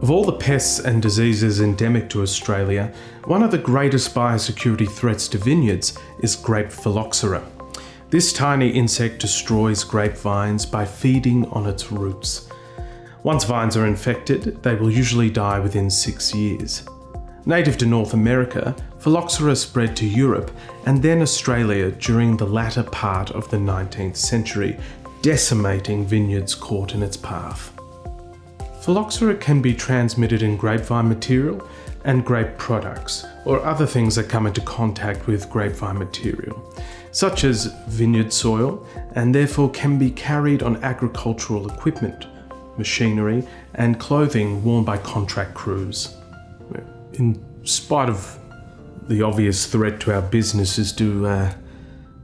Of all the pests and diseases endemic to Australia, one of the greatest biosecurity threats to vineyards is grape Phylloxera. This tiny insect destroys grapevines by feeding on its roots. Once vines are infected, they will usually die within 6 years. Native to North America, Phylloxera spread to Europe and then Australia during the latter part of the 19th century, decimating vineyards caught in its path. Phylloxera can be transmitted in grapevine material and grape products, or other things that come into contact with grapevine material, such as vineyard soil, and therefore can be carried on agricultural equipment, machinery, and clothing worn by contract crews. In spite of the obvious threat to our businesses, do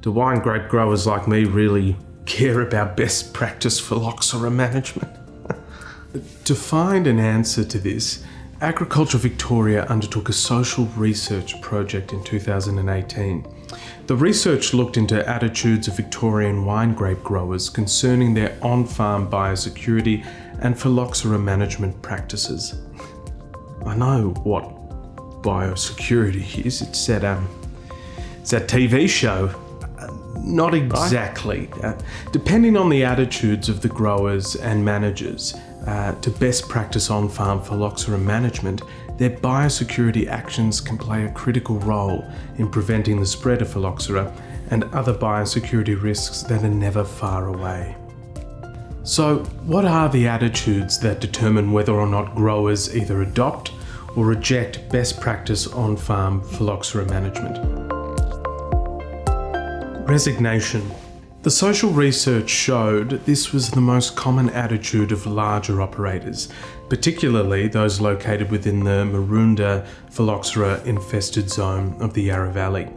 wine grape growers like me really care about best practice Phylloxera management? To find an answer to this, Agriculture Victoria undertook a social research project in 2018. The research looked into attitudes of Victorian wine grape growers concerning their on-farm biosecurity and Phylloxera management practices. I know what biosecurity is. It's that TV show. Not exactly. Depending on the attitudes of the growers and managers to best practice on-farm Phylloxera management, their biosecurity actions can play a critical role in preventing the spread of Phylloxera and other biosecurity risks that are never far away. So, what are the attitudes that determine whether or not growers either adopt or reject best practice on-farm Phylloxera management? Resignation. The social research showed this was the most common attitude of larger operators, particularly those located within the Maroondah Phylloxera infested zone of the Yarra Valley.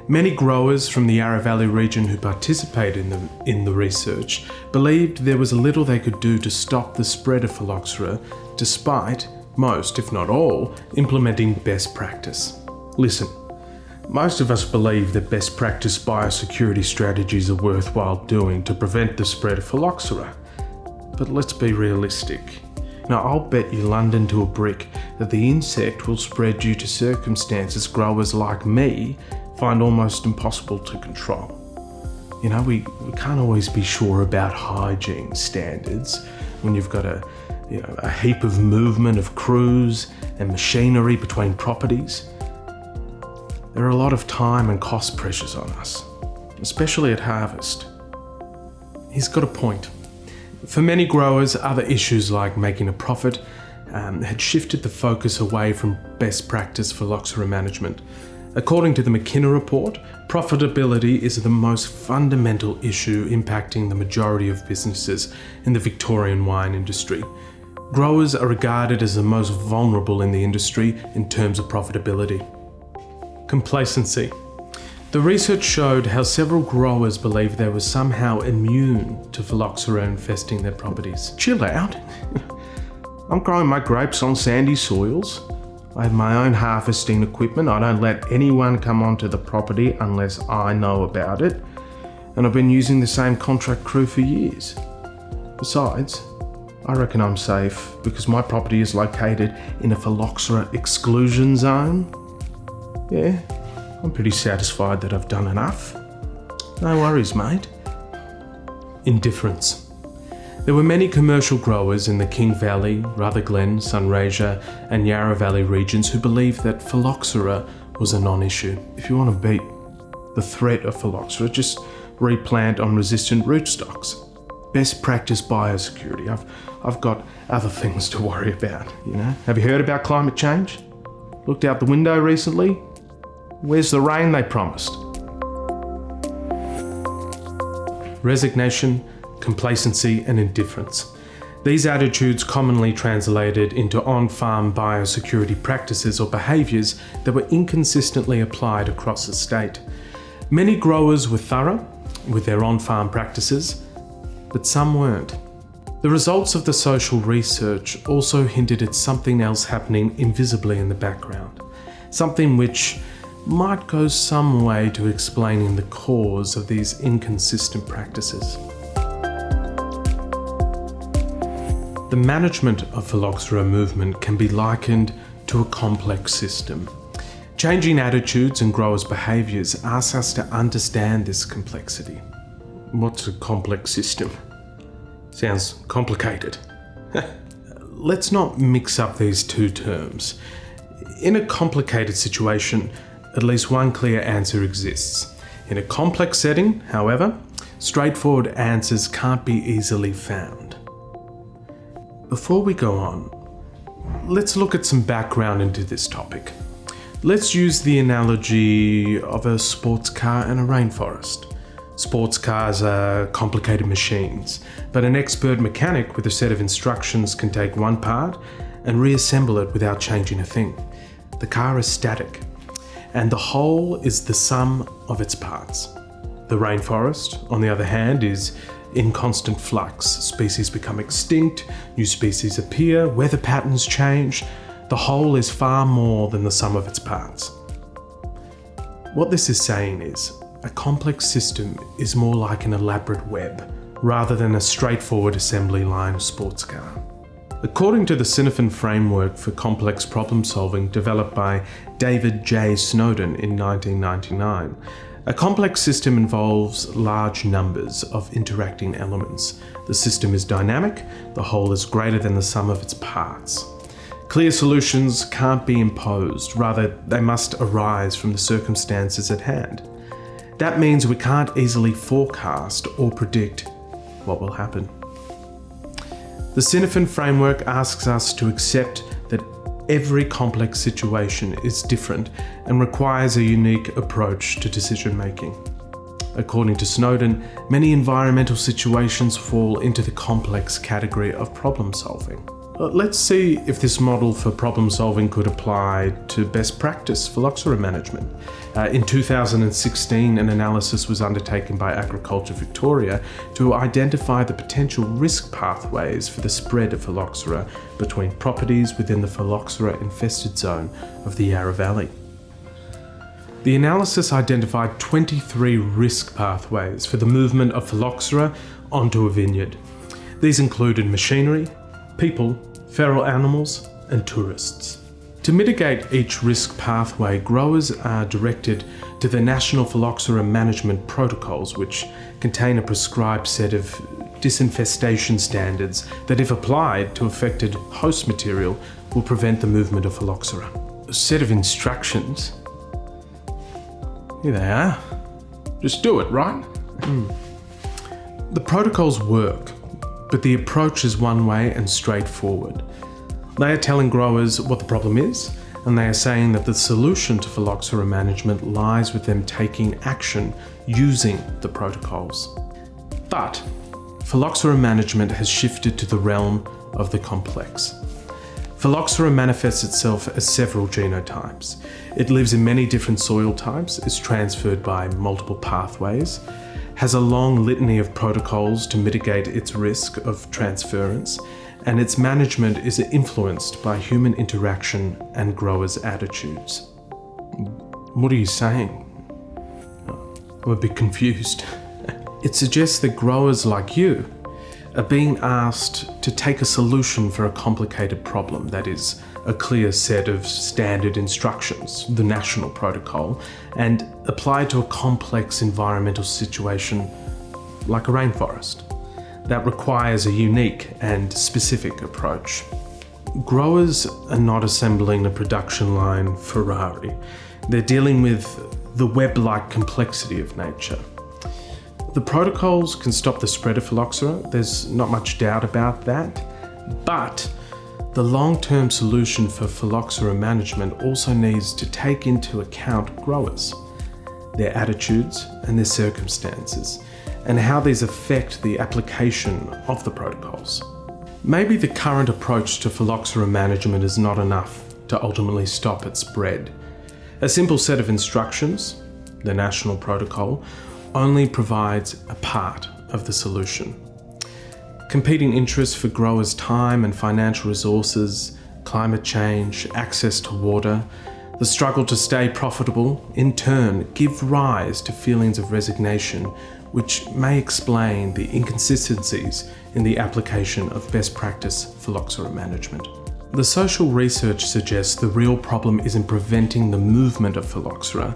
Many growers from the Yarra Valley region who participated in the research believed there was little they could do to stop the spread of Phylloxera, despite most, if not all, implementing best practice. Listen, most of us believe that best practice biosecurity strategies are worthwhile doing to prevent the spread of Phylloxera. But let's be realistic. Now, I'll bet you London to a brick that the insect will spread due to circumstances growers like me find almost impossible to control. You know, we can't always be sure about hygiene standards when you've got a heap of movement of crews and machinery between properties. There are a lot of time and cost pressures on us, especially at harvest. He's got a point. For many growers, other issues like making a profit had shifted the focus away from best practice Phylloxera management. According to the McKenna report, profitability is the most fundamental issue impacting the majority of businesses in the Victorian wine industry. Growers are regarded as the most vulnerable in the industry in terms of profitability. Complacency. The research showed how several growers believed they were somehow immune to Phylloxera infesting their properties. Chill out. I'm growing my grapes on sandy soils. I have my own harvesting equipment. I don't let anyone come onto the property unless I know about it. And I've been using the same contract crew for years. Besides, I reckon I'm safe because my property is located in a Phylloxera exclusion zone. Yeah, I'm pretty satisfied that I've done enough. No worries, mate. Indifference. There were many commercial growers in the King Valley, Rutherglen, Sunraysia and Yarra Valley regions who believed that Phylloxera was a non-issue. If you want to beat the threat of Phylloxera, just replant on resistant rootstocks. Best practice biosecurity. I've got other things to worry about, you know. Have you heard about climate change? Looked out the window recently? Where's the rain they promised? Resignation, complacency and indifference. These attitudes commonly translated into on-farm biosecurity practices or behaviours that were inconsistently applied across the state. Many growers were thorough with their on-farm practices, but some weren't. The results of the social research also hinted at something else happening invisibly in the background, something which might go some way to explaining the cause of these inconsistent practices. The management of Phylloxera movement can be likened to a complex system. Changing attitudes and growers' behaviours asks us to understand this complexity. What's a complex system? Sounds complicated. Let's not mix up these two terms. In a complicated situation, at least one clear answer exists. In a complex setting, however, straightforward answers can't be easily found. Before we go on, let's look at some background into this topic. Let's use the analogy of a sports car and a rainforest. Sports cars are complicated machines, but an expert mechanic with a set of instructions can take one part and reassemble it without changing a thing. The car is static, and the whole is the sum of its parts. The rainforest, on the other hand, is in constant flux. Species become extinct, new species appear, weather patterns change. The whole is far more than the sum of its parts. What this is saying is, a complex system is more like an elaborate web, rather than a straightforward assembly line of sports car. According to the Sinefin framework for complex problem solving developed by David J. Snowden in 1999, a complex system involves large numbers of interacting elements. The system is dynamic, the whole is greater than the sum of its parts. Clear solutions can't be imposed, rather they must arise from the circumstances at hand. That means we can't easily forecast or predict what will happen. The Sinefin framework asks us to accept that every complex situation is different and requires a unique approach to decision making. According to Snowden, many environmental situations fall into the complex category of problem solving. Let's see if this model for problem solving could apply to best practice Phylloxera management. In 2016, an analysis was undertaken by Agriculture Victoria to identify the potential risk pathways for the spread of Phylloxera between properties within the Phylloxera infested zone of the Yarra Valley. The analysis identified 23 risk pathways for the movement of Phylloxera onto a vineyard. These included machinery, people, feral animals, and tourists. To mitigate each risk pathway, growers are directed to the National Phylloxera Management Protocols, which contain a prescribed set of disinfestation standards that, if applied to affected host material, will prevent the movement of Phylloxera. A set of instructions. Here they are. Just do it, right? The protocols work, but the approach is one way and straightforward. They are telling growers what the problem is, and they are saying that the solution to Phylloxera management lies with them taking action using the protocols. But Phylloxera management has shifted to the realm of the complex. Phylloxera manifests itself as several genotypes. It lives in many different soil types, is transferred by multiple pathways, has a long litany of protocols to mitigate its risk of transference, and its management is influenced by human interaction and growers' attitudes. What are you saying? I'm a bit confused. It suggests that growers like you are being asked to take a solution for a complicated problem, that is, a clear set of standard instructions, the national protocol, and apply it to a complex environmental situation like a rainforest. That requires a unique and specific approach. Growers are not assembling a production line Ferrari. They're dealing with the web-like complexity of nature. The protocols can stop the spread of Phylloxera, there's not much doubt about that, but the long-term solution for Phylloxera management also needs to take into account growers, their attitudes and their circumstances, and how these affect the application of the protocols. Maybe the current approach to Phylloxera management is not enough to ultimately stop its spread. A simple set of instructions, the national protocol, only provides a part of the solution. Competing interests for growers' time and financial resources, climate change, access to water, The struggle to stay profitable, in turn, give rise to feelings of resignation, which may explain the inconsistencies in the application of best practice phylloxera management. The social research suggests the real problem isn't preventing the movement of phylloxera,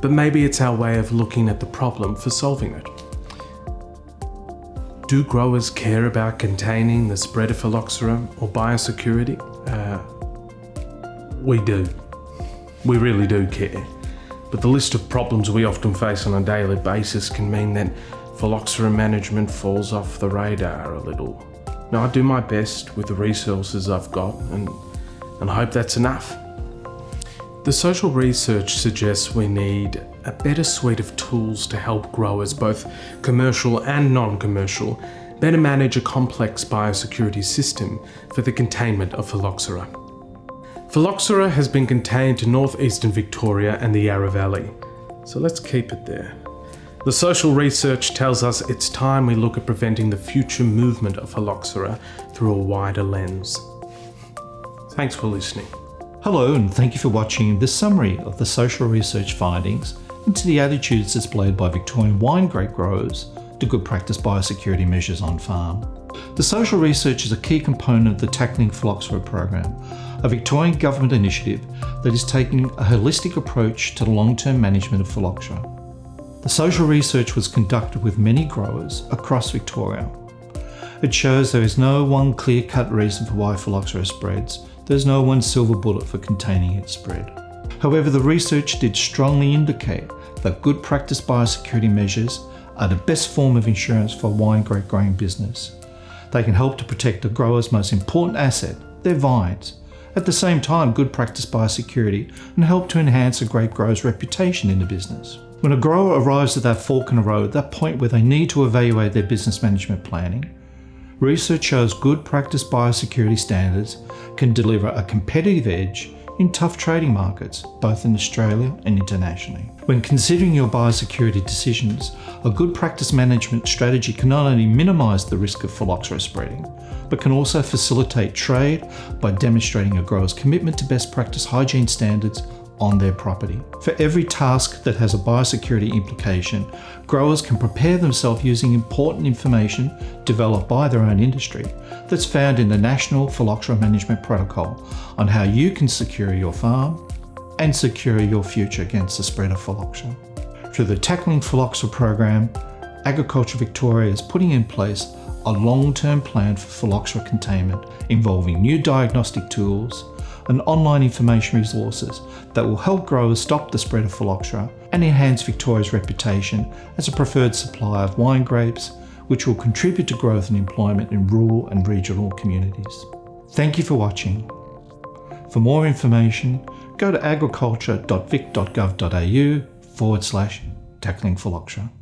but maybe it's our way of looking at the problem for solving it. Do growers care about containing the spread of phylloxera or biosecurity? We do. We really do care. But the list of problems we often face on a daily basis can mean that phylloxera management falls off the radar a little. Now, I do my best with the resources I've got and I hope that's enough. The social research suggests we need a better suite of tools to help growers, both commercial and non-commercial, better manage a complex biosecurity system for the containment of phylloxera. Phylloxera has been contained to northeastern Victoria and the Yarra Valley, so let's keep it there. The social research tells us it's time we look at preventing the future movement of phylloxera through a wider lens. Thanks for listening. Hello, and thank you for watching this summary of the social research findings into the attitudes displayed by Victorian wine grape growers to good practice biosecurity measures on farm. The social research is a key component of the Tackling Phylloxera program, a Victorian government initiative that is taking a holistic approach to the long-term management of phylloxera. The social research was conducted with many growers across Victoria. It shows there is no one clear-cut reason for why phylloxera spreads. There's no one silver bullet for containing its spread. However, the research did strongly indicate that good practice biosecurity measures are the best form of insurance for a wine grape growing business. They can help to protect the grower's most important asset, their vines. At the same time, good practice biosecurity can help to enhance a grape grower's reputation in the business. When a grower arrives at that fork in the road, that point where they need to evaluate their business management planning, research shows good practice biosecurity standards can deliver a competitive edge in tough trading markets, both in Australia and internationally. When considering your biosecurity decisions, a good practice management strategy can not only minimise the risk of phylloxera spreading, but can also facilitate trade by demonstrating a grower's commitment to best practice hygiene standards on their property. For every task that has a biosecurity implication, growers can prepare themselves using important information developed by their own industry that's found in the National Phylloxera Management Protocol on how you can secure your farm and secure your future against the spread of phylloxera. Through the Tackling Phylloxera program, Agriculture Victoria is putting in place a long-term plan for phylloxera containment involving new diagnostic tools and online information resources that will help growers stop the spread of phylloxera and enhance Victoria's reputation as a preferred supplier of wine grapes, which will contribute to growth and employment in rural and regional communities. Thank you for watching. For more information, go to agriculture.vic.gov.au/tackling phylloxera.